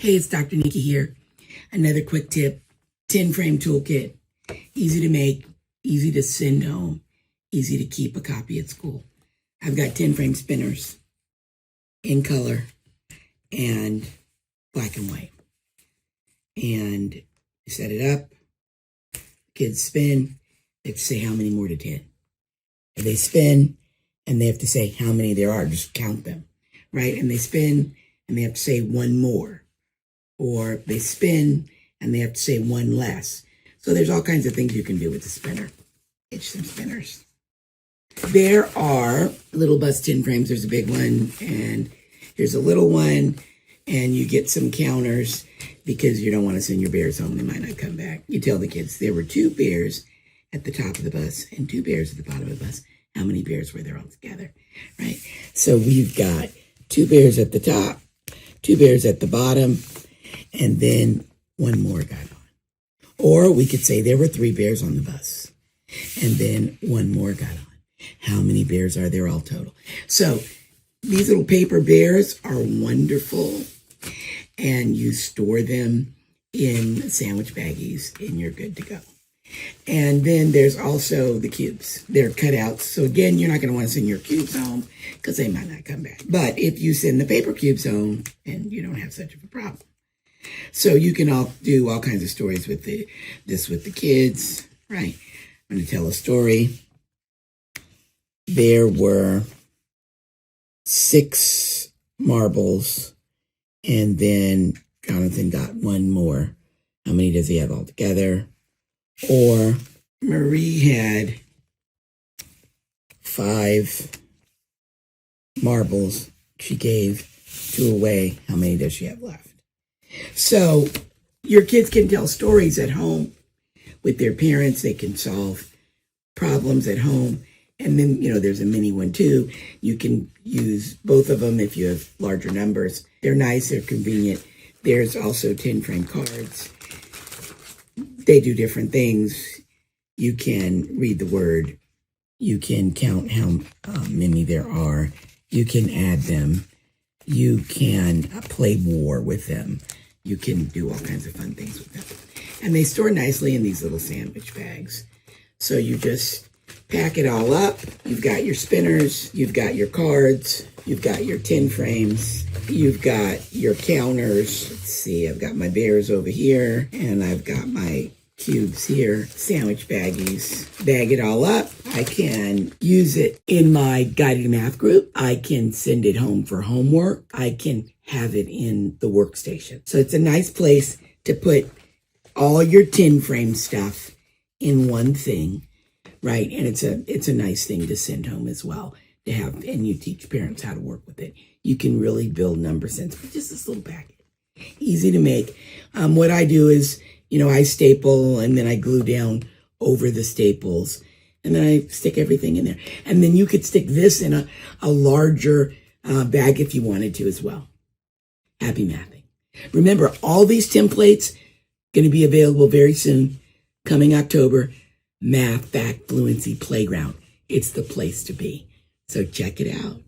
Hey, it's Dr. Nikki here. Another quick tip, tin frame toolkit. Easy to make, easy to send home, easy to keep a copy at school. I've got tin frame spinners in color and black and white. And you set it up, kids spin, they have to say how many more to 10. And they spin and they have to say how many there are, just count them, right? And they spin and they have to say one more. Or they spin and they have to say one less. So there's all kinds of things you can do with the spinner. It's some spinners. There are little bus tin frames. There's a big one and here's a little one. And you get some counters because you don't want to send your bears home. They might not come back. You tell the kids there were 2 bears at the top of the bus and 2 bears at the bottom of the bus. How many bears were there all together, right? So we've got 2 bears at the top, 2 bears at the bottom, and then one more got on. Or we could say there were 3 bears on the bus, and then one more got on. How many bears are there all total? So these little paper bears are wonderful, and you store them in sandwich baggies, and you're good to go. And then there's also the cubes. They're cutouts. So again, you're not going to want to send your cubes home because they might not come back. But if you send the paper cubes home, then you don't have such of a problem. So you can all do all kinds of stories with this with the kids, right? I'm going to tell a story. There were 6 marbles, and then Jonathan got one more. How many does he have altogether? Or Marie had 5 marbles. She gave 2 away. How many does she have left? So your kids can tell stories at home with their parents. They can solve problems at home. And then, there's a mini one too. You can use both of them if you have larger numbers. They're nice. They're convenient. There's also tin frame cards. They do different things. You can read the word. You can count how many there are. You can add them. You can play war with them. You can do all kinds of fun things with them. And they store nicely in these little sandwich bags. So you just pack it all up. You've got your spinners. You've got your cards. You've got your tin frames. You've got your counters. Let's see, I've got my bears over here. And I've got my cubes here, sandwich baggies. Bag it all up. I can use it in my guided math group. I can send it home for homework. I can have it in the workstation. So it's a nice place to put all your tin frame stuff in one thing, right? And it's a nice thing to send home as well to have, and you teach parents how to work with it. You can really build number sense with just this little packet. Easy to make. What I do is, I staple and then I glue down over the staples and then I stick everything in there. And then you could stick this in a larger bag if you wanted to as well. Happy mathing. Remember, all these templates going to be available very soon, coming October. Math Fact Fluency Playground. It's the place to be. So check it out.